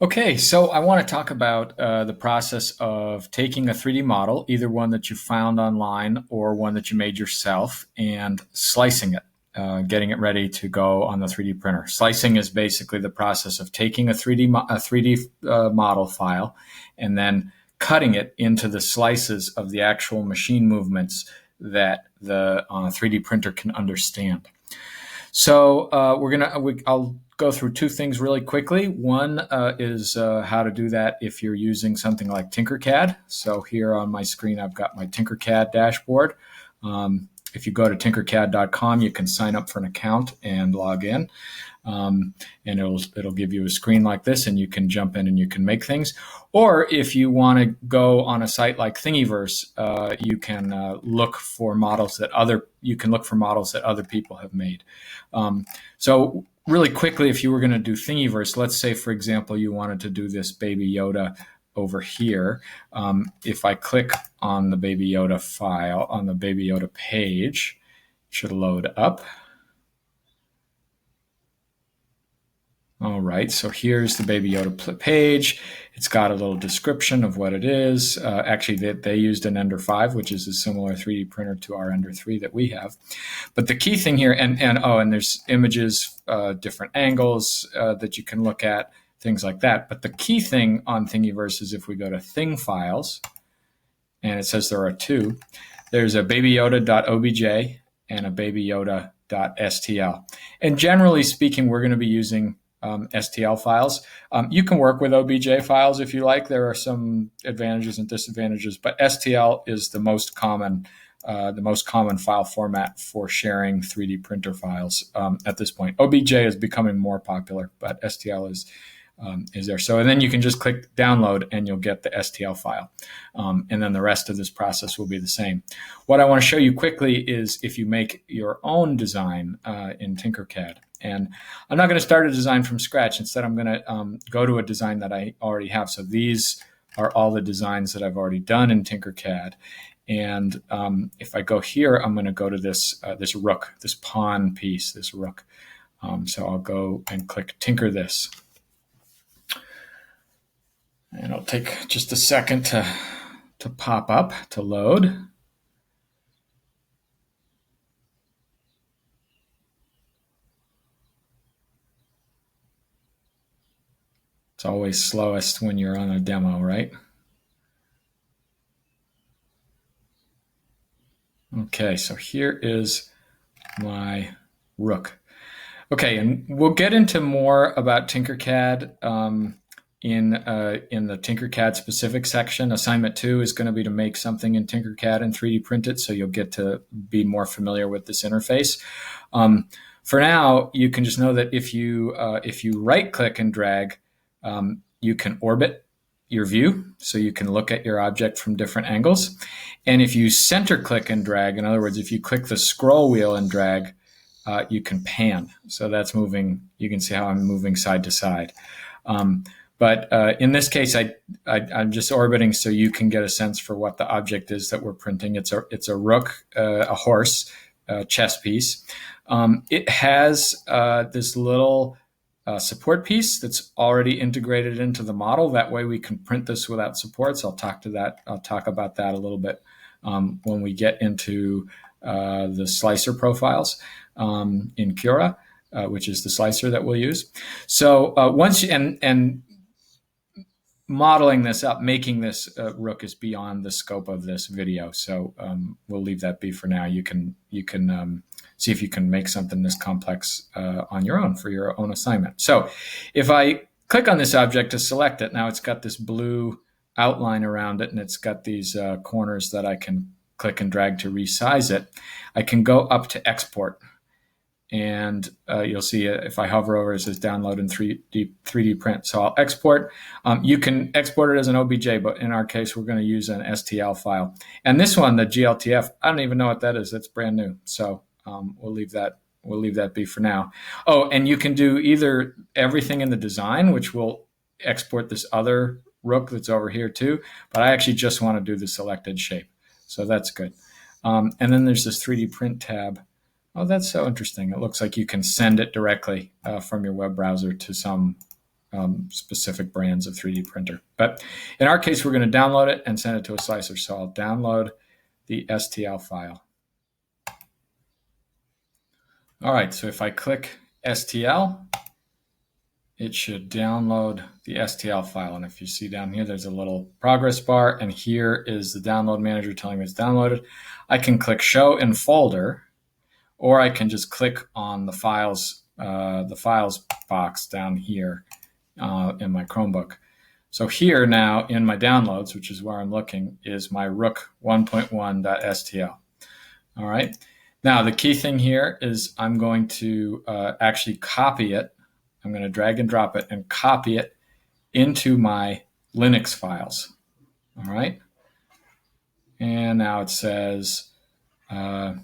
Okay, so I want to talk about the process of taking a 3D model, either one that you found online or one that you made yourself, and slicing it, getting it ready to go on the 3D printer. Slicing is basically the process of taking a 3D model file and then cutting it into the slices of the actual machine movements that the 3D printer can understand. So I'll go through two things really quickly. One is how to do that if you're using something like TinkerCAD. So here on my screen, I've got my TinkerCAD dashboard. If you go to tinkercad.com, you can sign up for an account and log in. And it'll give you a screen like this, and you can jump in and you can make things. Or if you want to go on a site like Thingiverse, you can look for models that other people have made. So really quickly, if you were going to do Thingiverse, let's say, for example, you wanted to do this Baby Yoda over here. If I click on the Baby Yoda file on the Baby Yoda page, it should load up. All right, so here's the Baby Yoda page. It's got a little description of what it is. Actually, they used an Ender 5, which is a similar 3D printer to our Ender 3 that we have. But the key thing here, and there's images, different angles that you can look at, things like that. But the key thing on Thingiverse is if we go to Thing Files, and it says there are two, there's a babyyoda.obj and a babyyoda.stl. And generally speaking, we're going to be using STL files. You can work with OBJ files if you like. There are some advantages and disadvantages, but STL is the most common file format for sharing 3D printer files at this point. OBJ is becoming more popular, but STL is there. So, and then you can just click download and you'll get the STL file. And then the rest of this process will be the same. What I want to show you quickly is if you make your own design in TinkerCAD. And I'm not going to start a design from scratch. Instead, I'm going to go to a design that I already have. So these are all the designs that I've already done in TinkerCAD. And if I go here, I'm going to go to this rook, this pawn piece, this rook. So I'll go and click Tinker this. And it'll take just a second to pop up, to load. It's always slowest when you're on a demo, right? Okay, so here is my rook. Okay, and we'll get into more about TinkerCAD in the TinkerCAD specific section. Assignment 2 is going to be to make something in TinkerCAD and 3D print it, so you'll get to be more familiar with this interface. For now, you can just know that if you right-click and drag, you can orbit your view, so you can look at your object from different angles. And if you center click and drag, in other words, if you click the scroll wheel and drag, you can pan. So that's moving. You can see how I'm moving side to side. But in this case, I'm just orbiting so you can get a sense for what the object is that we're printing. It's a rook, a horse, chess piece. It has this little support piece that's already integrated into the model. That way we can print this without supports. I'll talk about that a little bit when we get into the slicer profiles in Cura, which is the slicer that we'll use. So once you, and modeling this up, making this rook is beyond the scope of this video. So we'll leave that be for now. You can see if you can make something this complex on your own for your own assignment. So if I click on this object to select it, now it's got this blue outline around it, and it's got these corners that I can click and drag to resize it. I can go up to export. And you'll see if I hover over, it says download in 3D print. So I'll export. You can export it as an OBJ, but in our case, we're going to use an STL file. And this one, the GLTF, I don't even know what that is. That's brand new. So we'll leave that be for now. Oh, and you can do either everything in the design, which will export this other rook that's over here too. But I actually just want to do the selected shape. So that's good. And then there's this 3D print tab. Oh, that's so interesting. It looks like you can send it directly from your web browser to some specific brands of 3D printer. But in our case, we're going to download it and send it to a slicer. So I'll download the STL file. All right, so if I click STL, it should download the STL file. And if you see down here, there's a little progress bar, and here is the download manager telling me it's downloaded. I can click Show in Folder, or I can just click on the files box down here in my Chromebook. So here now in my downloads, which is where I'm looking, is my Rook 1.1.stl. All right. Now the key thing here is I'm going to actually copy it. I'm going to drag and drop it and copy it into my Linux files. All right. And now it says Rook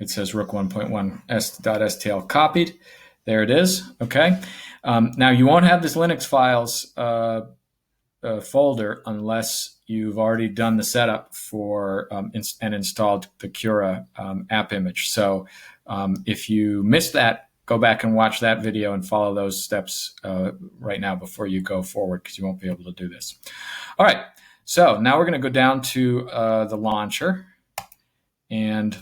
1.1.stl copied. There it is. Okay. Now you won't have this Linux files folder unless you've already done the setup for and installed the Cura app image. So if you missed that, go back and watch that video and follow those steps right now before you go forward, because you won't be able to do this. All right. So now we're going to go down to the launcher, and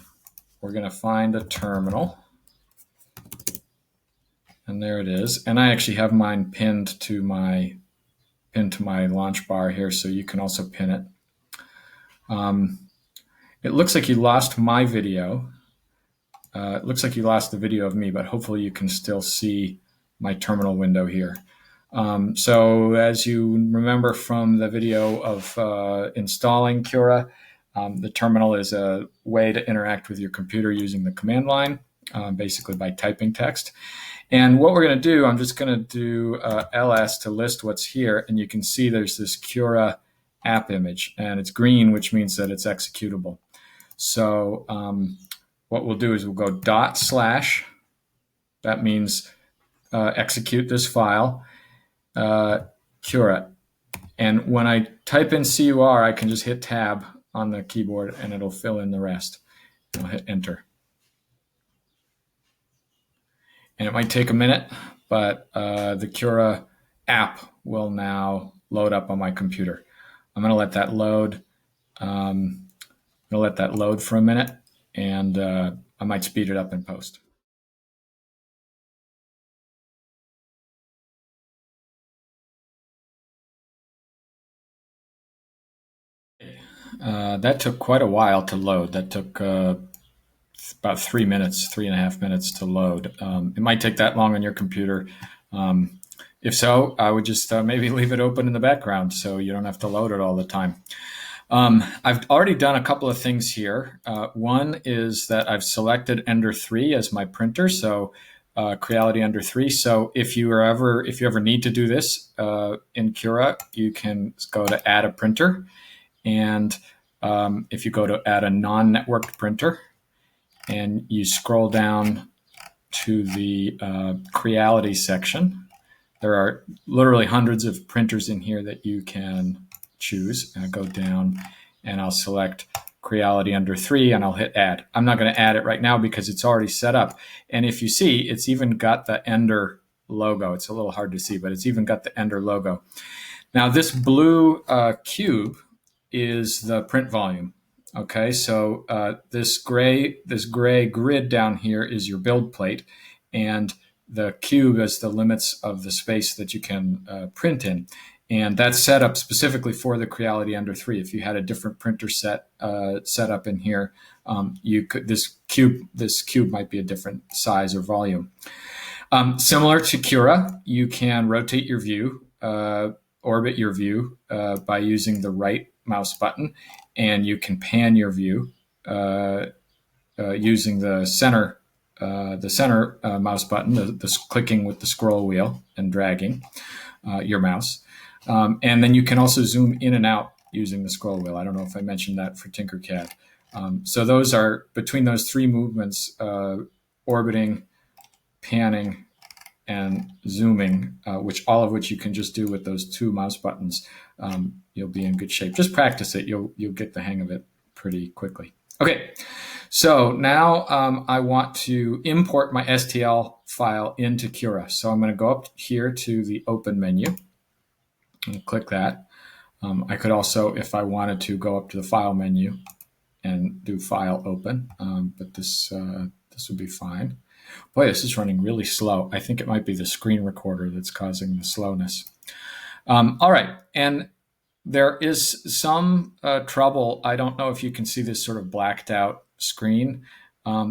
we're going to find a terminal. And there it is. And I actually have mine pinned to my launch bar here, so you can also pin it. It looks like you lost my video. It looks like you lost the video of me, but hopefully you can still see my terminal window here. So as you remember from the video of installing Cura, the terminal is a way to interact with your computer using the command line, basically by typing text. And what we're going to do, I'm just going to do ls to list what's here, and you can see there's this Cura app image, and it's green, which means that it's executable. So what we'll do is we'll go /, that means execute this file, Cura. And when I type in CUR, I can just hit tab on the keyboard and it'll fill in the rest. I'll hit enter. And it might take a minute, but the Cura app will now load up on my computer. I'm going to let that load. I'm going to let that load for a minute, and I might speed it up in post. That took quite a while to load. That took about 3 minutes, 3.5 minutes to load. It might take that long on your computer. If so, I would just maybe leave it open in the background so you don't have to load it all the time. I've already done a couple of things here. One is that I've selected Ender 3 as my printer, so Creality Ender 3. So if you ever need to do this in Cura, you can go to Add a Printer, and if you go to Add a Non-Networked Printer, and you scroll down to the Creality section, there are literally hundreds of printers in here that you can choose. And I go down and I'll select Creality Ender 3 and I'll hit add. I'm not going to add it right now because it's already set up. And if you see, it's even got the Ender logo. It's a little hard to see, but it's even got the Ender logo. Now this blue cube is the print volume. Okay, so this gray grid down here is your build plate, and the cube is the limits of the space that you can print in. And that's set up specifically for the Creality Ender 3. If you had a different printer set up in here, this cube might be a different size or volume. Similar to Cura, you can rotate your view, orbit your view by using the right mouse button, and you can pan your view using the center mouse button, the clicking with the scroll wheel and dragging your mouse. And then you can also zoom in and out using the scroll wheel. I don't know if I mentioned that for TinkerCAD. So those are, between those three movements, orbiting, panning, and zooming, all of which you can just do with those two mouse buttons, you'll be in good shape. Just practice it. You'll get the hang of it pretty quickly. Okay, So now I want to import my STL file into Cura. So I'm going to go up here to the Open menu and click that. I could also, if I wanted to, go up to the File menu and do File Open, but this would be fine. Boy, this is running really slow. I think it might be the screen recorder that's causing the slowness. All right, and there is some trouble. I don't know if you can see this sort of blacked out screen.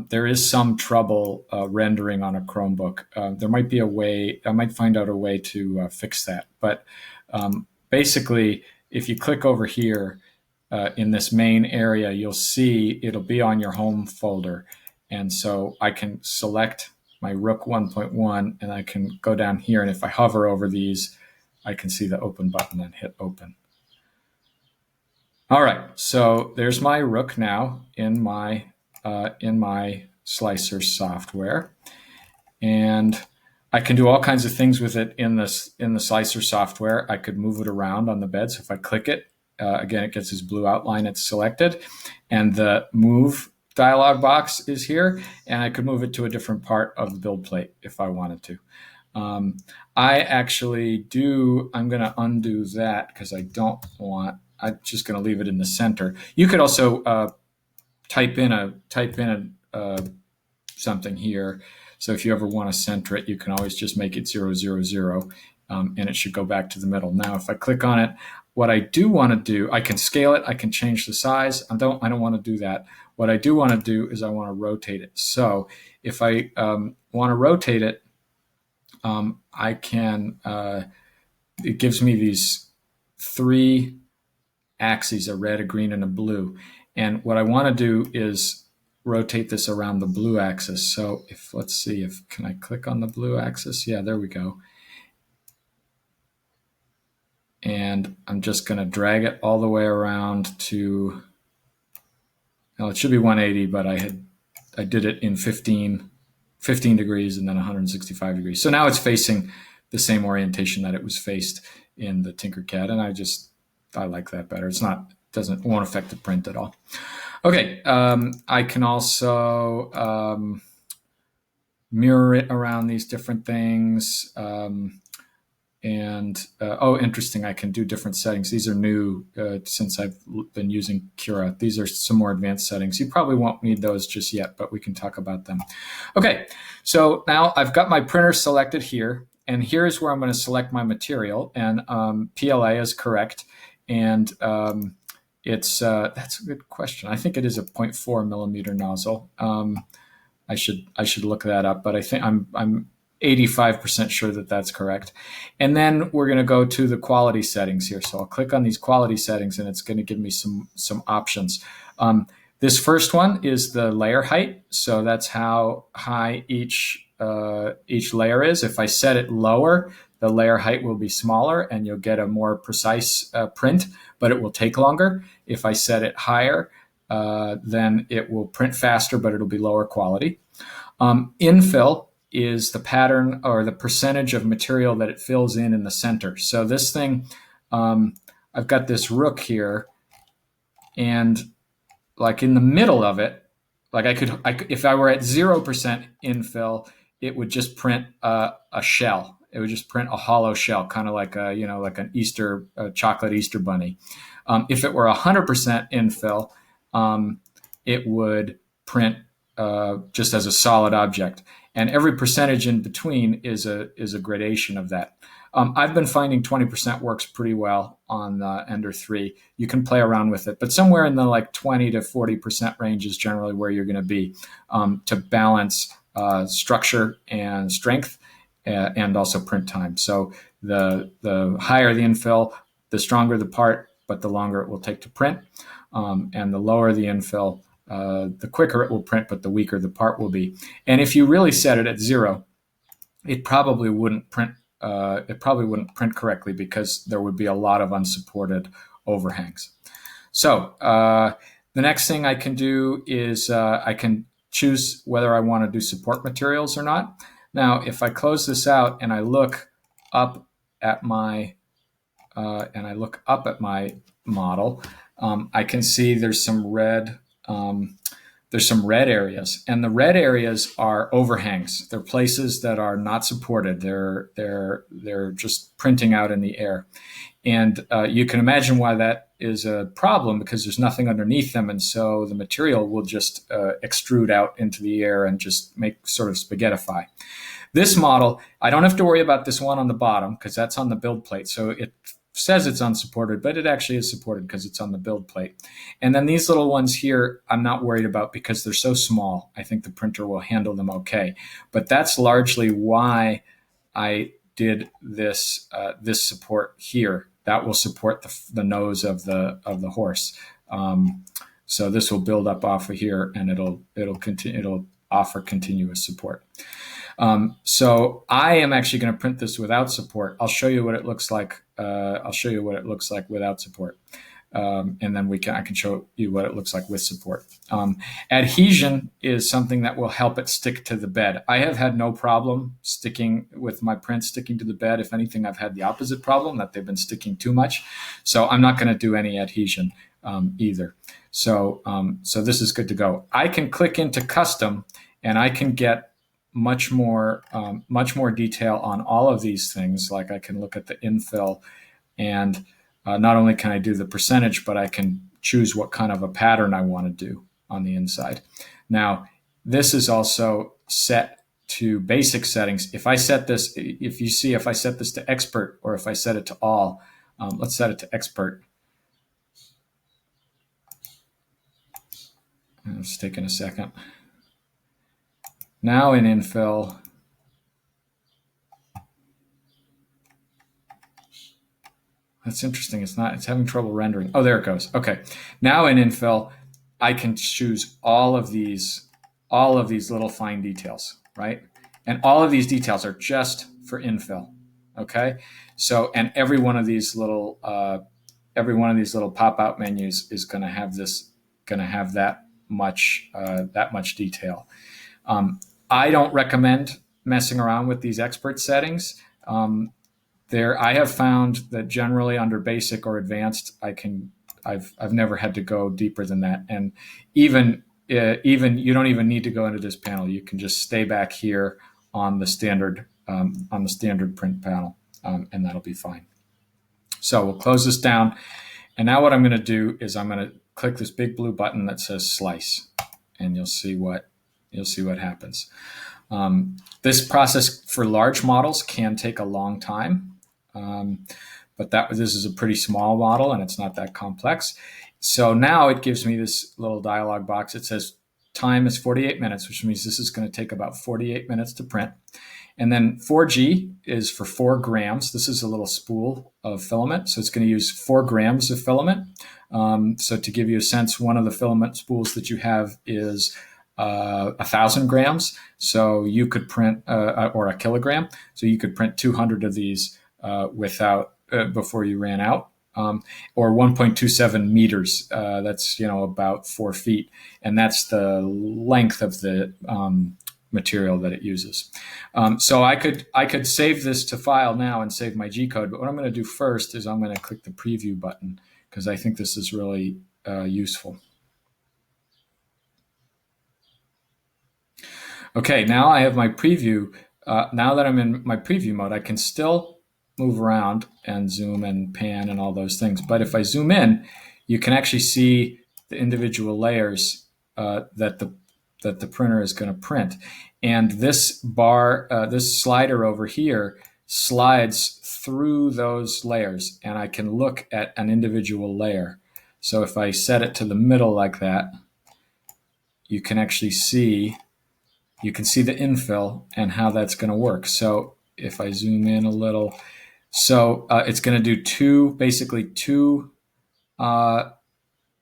There is some trouble rendering on a Chromebook. There might be a way, I might find out a way to fix that. But basically, if you click over here in this main area, you'll see it'll be on your home folder. And so I can select my Rook 1.1 and I can go down here. And if I hover over these, I can see the open button and hit open. All right, so there's my Rook now in my slicer software, and I can do all kinds of things with it in the slicer software. I could move it around on the bed. So if I click it, again, it gets this blue outline. It's selected, and the move dialog box is here, and I could move it to a different part of the build plate if I wanted to. I actually do. I'm going to undo that because I don't want. I'm just going to leave it in the center. You could also type in something here. So if you ever want to center it, you can always just make it 0, 0, 0, and it should go back to the middle. Now, if I click on it, what I do want to do, I can scale it. I can change the size. I don't want to do that. What I do want to do is I want to rotate it. So if I want to rotate it, I can. It gives me these 3 axes, a red, a green, and a blue. And what I want to do is rotate this around the blue axis. So if, let's see, if can I click on the blue axis? Yeah, there we go. And I'm just going to drag it all the way around to, well, it should be 180, but I did it in 15 degrees and then 165 degrees. So now it's facing the same orientation that it was faced in the TinkerCAD, and I like that better. It's not, won't affect the print at all. Okay, I can also mirror it around these different things. Oh, interesting, I can do different settings. These are new since I've been using Cura. These are some more advanced settings. You probably won't need those just yet, but we can talk about them. Okay, so now I've got my printer selected here, and here's where I'm going to select my material, and PLA is correct. And that's a good question. I think it is a 0.4 millimeter nozzle. I should look that up, but I think I'm 85% sure that that's correct. And then we're going to go to the quality settings here. So I'll click on these quality settings, and it's going to give me some options. This first one is the layer height. So that's how high each layer is. If I set it lower, the layer height will be smaller and you'll get a more precise print, but it will take longer. If I set it higher, then it will print faster, but it'll be lower quality. Infill is the pattern or the percentage of material that it fills in the center. So this thing, I've got this Rook here, and like in the middle of it, like if I were at 0% infill, it would just print a shell. It would just print a hollow shell, kind of like like an chocolate Easter bunny. If it were 100% infill, it would print just as a solid object. And every percentage in between is a gradation of that. I've been finding 20% works pretty well on Ender 3. You can play around with it, but somewhere in the like 20 to 40% range is generally where you're going to be to balance structure and strength and also print time. So the higher the infill, the stronger the part, but the longer it will take to print. And the lower the infill, the quicker it will print, but the weaker the part will be. And if you really set it at 0, it probably wouldn't print. It probably wouldn't print correctly because there would be a lot of unsupported overhangs. So the next thing I can do is I can choose whether I want to do support materials or not. Now, if I close this out and I look up at my model, I can see there's some red there's some red areas, and the red areas are overhangs. They're places that are not supported. They're just printing out in the air. And you can imagine why that is a problem, because there's nothing underneath them. And so the material will just extrude out into the air and just make sort of spaghettify. This model, I don't have to worry about this one on the bottom because that's on the build plate. So it says it's unsupported, but it actually is supported because it's on the build plate. And then these little ones here, I'm not worried about because they're so small. I think the printer will handle them okay. But that's largely why I did this this support here. That will support the nose of the horse. So this will build up off of here, and it'll offer continuous support. So I am actually going to print this without support. I'll show you what it looks like. I'll show you what it looks like without support. And then I can show you what it looks like with support. Adhesion is something that will help it stick to the bed. I have had no problem sticking with my prints sticking to the bed. If anything, I've had the opposite problem, that they've been sticking too much. So I'm not going to do any adhesion either. So this is good to go. I can click into custom, and I can get much more detail on all of these things. Like I can look at the infill, and not only can I do the percentage, but I can choose what kind of a pattern I want to do on the inside. Now, this is also set to basic settings. If I set this, if I set this to expert, or if I set it to all, let's set it to expert. It's taking a second. Now in infill, that's interesting. It's having trouble rendering. Oh, there it goes. Okay. Now in infill, I can choose all of these little fine details, right? And all of these details are just for infill. Okay. So, and every one of these little pop-out menus is going to have that much detail. I don't recommend messing around with these expert settings. I have found that generally under basic or advanced, I've never had to go deeper than that. And even you don't even need to go into this panel. You can just stay back here on the standard print panel, and that'll be fine. So we'll close this down. And now what I'm going to do is I'm going to click this big blue button that says slice, and you'll see what happens. This process for large models can take a long time, but this is a pretty small model and it's not that complex. So now it gives me this little dialog box. It says time is 48 minutes, which means this is going to take about 48 minutes to print. And then 4G is for 4 grams. This is a little spool of filament, so it's going to use 4 grams of filament. So to give you a sense, one of the filament spools that you have is 1,000 grams. So you could print, or a kilogram. So you could print 200 of these before you ran out. Or 1.27 meters. That's about 4 feet, and that's the length of the material that it uses. So I could save this to file now and save my G code. But what I'm going to do first is I'm going to click the preview button because I think this is really useful. Okay, now I have my preview. Now that I'm in my preview mode, I can still move around and zoom and pan and all those things. But if I zoom in, you can actually see the individual layers that the printer is going to print. And this this slider over here slides through those layers, and I can look at an individual layer. So if I set it to the middle like that, you can actually see the infill and how that's going to work. So if I zoom in a little, so it's going to do basically two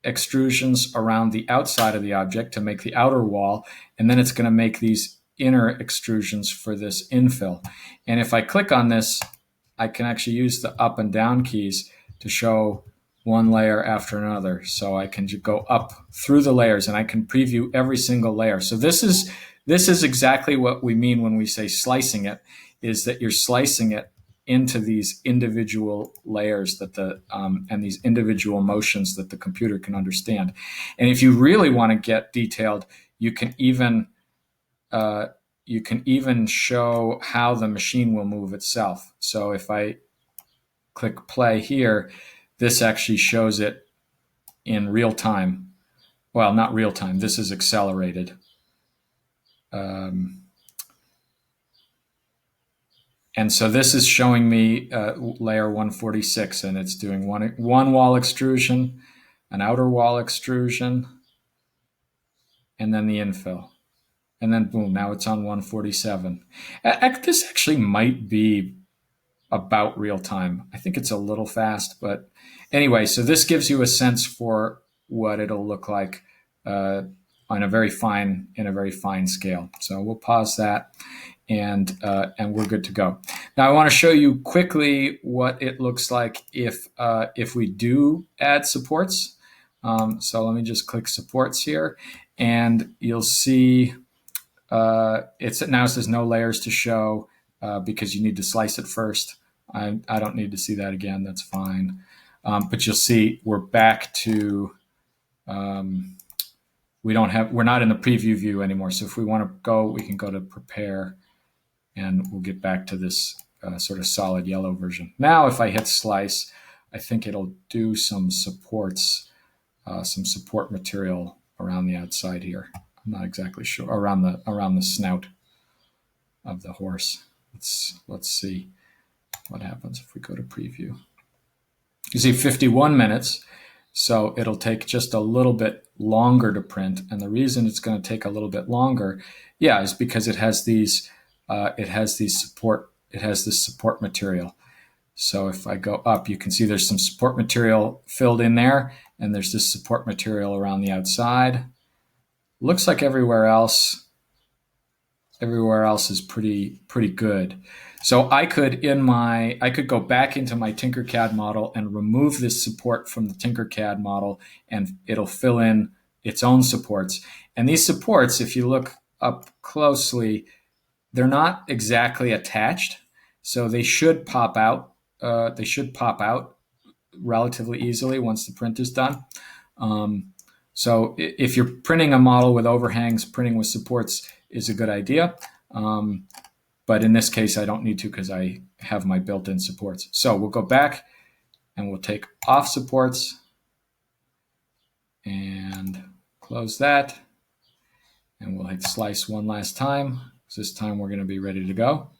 extrusions around the outside of the object to make the outer wall, and then it's going to make these inner extrusions for this infill. And if I click on this, I can actually use the up and down keys to show one layer after another. So I can go up through the layers, and I can preview every single layer. So this is exactly what we mean when we say slicing it, is that you're slicing it into these individual layers that and these individual motions that the computer can understand. And if you really want to get detailed, you can even show how the machine will move itself. So if I click play here, this actually shows it in real time. Well, not real time. This is accelerated. And so this is showing me layer 146, and it's doing one wall extrusion, an outer wall extrusion, and then the infill. And then boom, now it's on 147. This actually might be about real time. I think it's a little fast, but anyway, so this gives you a sense for what it'll look like on a very fine scale. So we'll pause that, and we're good to go. Now I want to show you quickly what it looks like if we do add supports. So let me just click supports here, and you'll see it now says no layers to show because you need to slice it first. I don't need to see that again. That's fine. But you'll see we're back to we're not in the preview view anymore. So if we want to go, we can go to prepare, and we'll get back to this sort of solid yellow version. Now, if I hit slice, I think it'll do some supports, some support material around the outside here. I'm not exactly sure, around the snout of the horse. Let's see what happens if we go to preview. You see 51 minutes, so it'll take just a little bit longer to print. And the reason it's going to take a little bit longer, is because it has this support material. So if I go up, you can see there's some support material filled in there, and there's this support material around the outside. Looks like everywhere else is pretty good. So I could go back into my TinkerCAD model and remove this support from the TinkerCAD model, and it'll fill in its own supports. And these supports, if you look up closely, they're not exactly attached, so they should pop out. They should pop out relatively easily once the print is done. So if you're printing a model with overhangs, printing with supports is a good idea. But in this case, I don't need to because I have my built-in supports. So we'll go back and we'll take off supports and close that. And we'll hit slice one last time. This time we're going to be ready to go.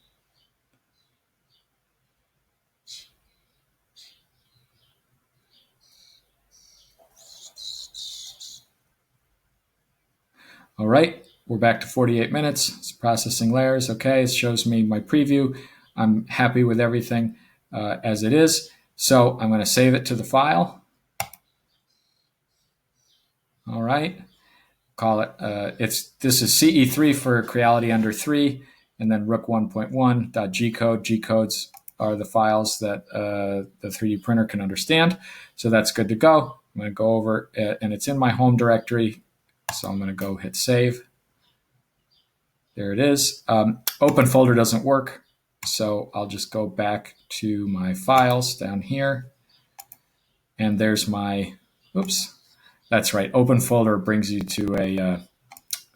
All right, we're back to 48 minutes. It's processing layers. Okay, it shows me my preview. I'm happy with everything as it is. So I'm going to save it to the file. All right, call it. This is CE3 for Creality Ender 3, and then Rook 1.1.gcode. G-codes are the files that the 3D printer can understand. So that's good to go. I'm going to go over it, and it's in my home directory. So I'm going to go hit save. There it is. Open folder doesn't work, so I'll just go back to my files down here. And there's my, oops, that's right. Open folder brings you to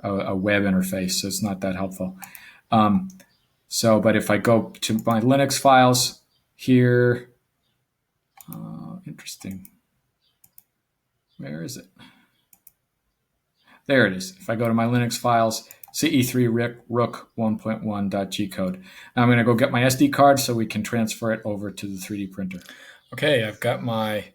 a web interface, so it's not that helpful. But if I go to my Linux files here, interesting. Where is it? There it is. If I go to my Linux files, CE3 Rook 1.1.gcode. Now I'm going to go get my SD card so we can transfer it over to the 3D printer. Okay, I've got my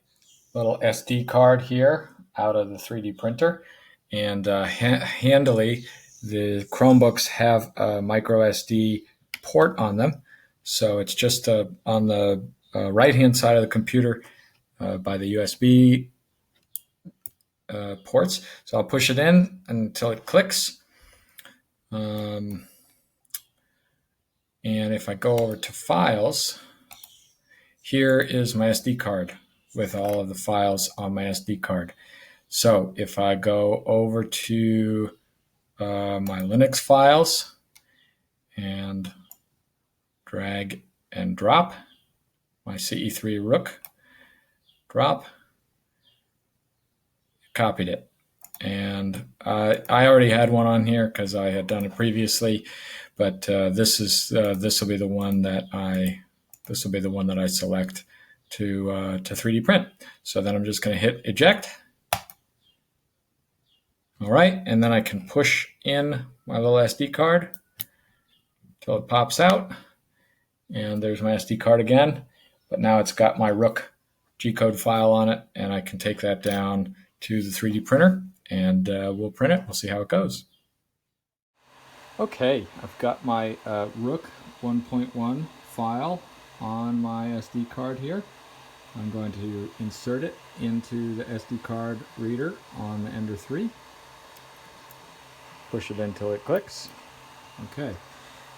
little SD card here out of the 3D printer, and handily, the Chromebooks have a micro SD port on them. So it's just on the right-hand side of the computer by the USB ports. So I'll push it in until it clicks. And if I go over to files, here is my SD card with all of the files on my SD card. So if I go over to my Linux files and drag and drop my CE3 Rook, drop, copied it. And I already had one on here because I had done it previously, but this will be the one that I select to 3D print. So then I'm just going to hit eject. All right, and then I can push in my little SD card until it pops out, and there's my SD card again. But now it's got my Rook G-code file on it, and I can take that down to the 3D printer, and we'll print it. We'll see how it goes. Okay, I've got my Rook 1.1 file on my SD card here. I'm going to insert it into the SD card reader on the Ender 3. Push it until it clicks. Okay.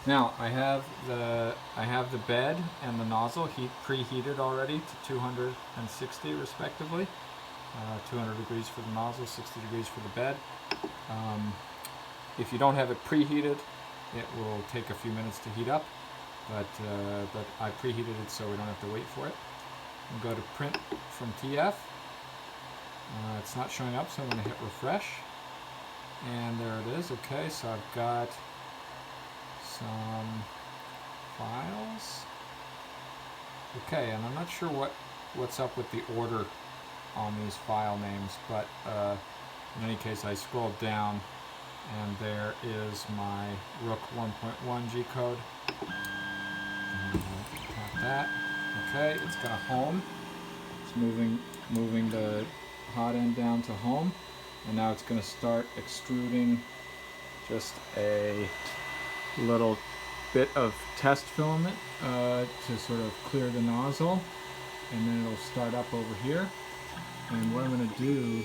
Now I have the bed and the nozzle preheated already to 260 respectively. 200 degrees for the nozzle, 60 degrees for the bed. If you don't have it preheated, it will take a few minutes to heat up, but I preheated it so we don't have to wait for it. We'll go to print from TF. It's not showing up, so I'm going to hit refresh. And there it is. Okay, so I've got some files. Okay, and I'm not sure what's up with the order on these file names, but in any case, I scrolled down, and there is my Rook 1.1 G-code. Tap that. Okay, it's got a home. It's moving the hot end down to home. And now it's going to start extruding just a little bit of test filament to sort of clear the nozzle. And then it'll start up over here. And what I'm going to do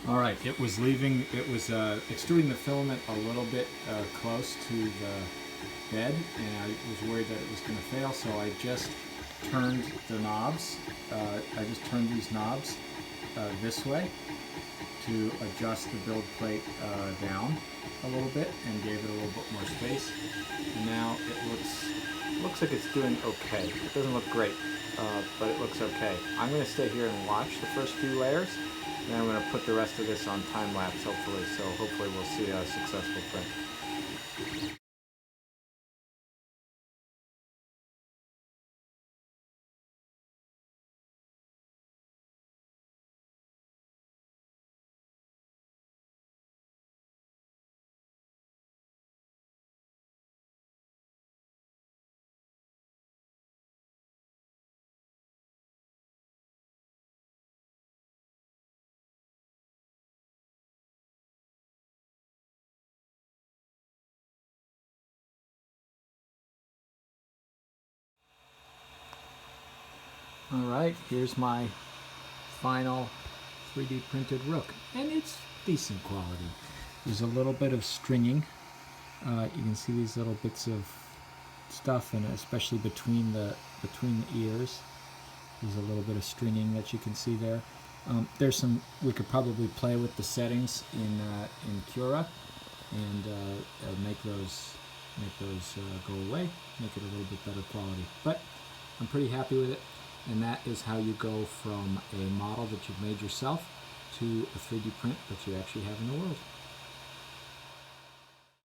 Alright, it was extruding the filament a little bit close to the bed, and I was worried that it was going to fail, so I just turned the knobs. I just turned these knobs this way to adjust the build plate down a little bit and gave it a little bit more space. And now it looks like it's doing okay. It doesn't look great, but it looks okay. I'm going to stay here and watch the first few layers, and then I'm going to put the rest of this on time lapse hopefully, so hopefully we'll see a successful print. Alright, here's my final 3D printed Rook, and it's decent quality. There's a little bit of stringing. You can see these little bits of stuff, and especially between the ears. There's a little bit of stringing that you can see there. We could probably play with the settings in Cura and make those go away, make it a little bit better quality. But I'm pretty happy with it, and that is how you go from a model that you've made yourself to a 3D print that you actually have in the world.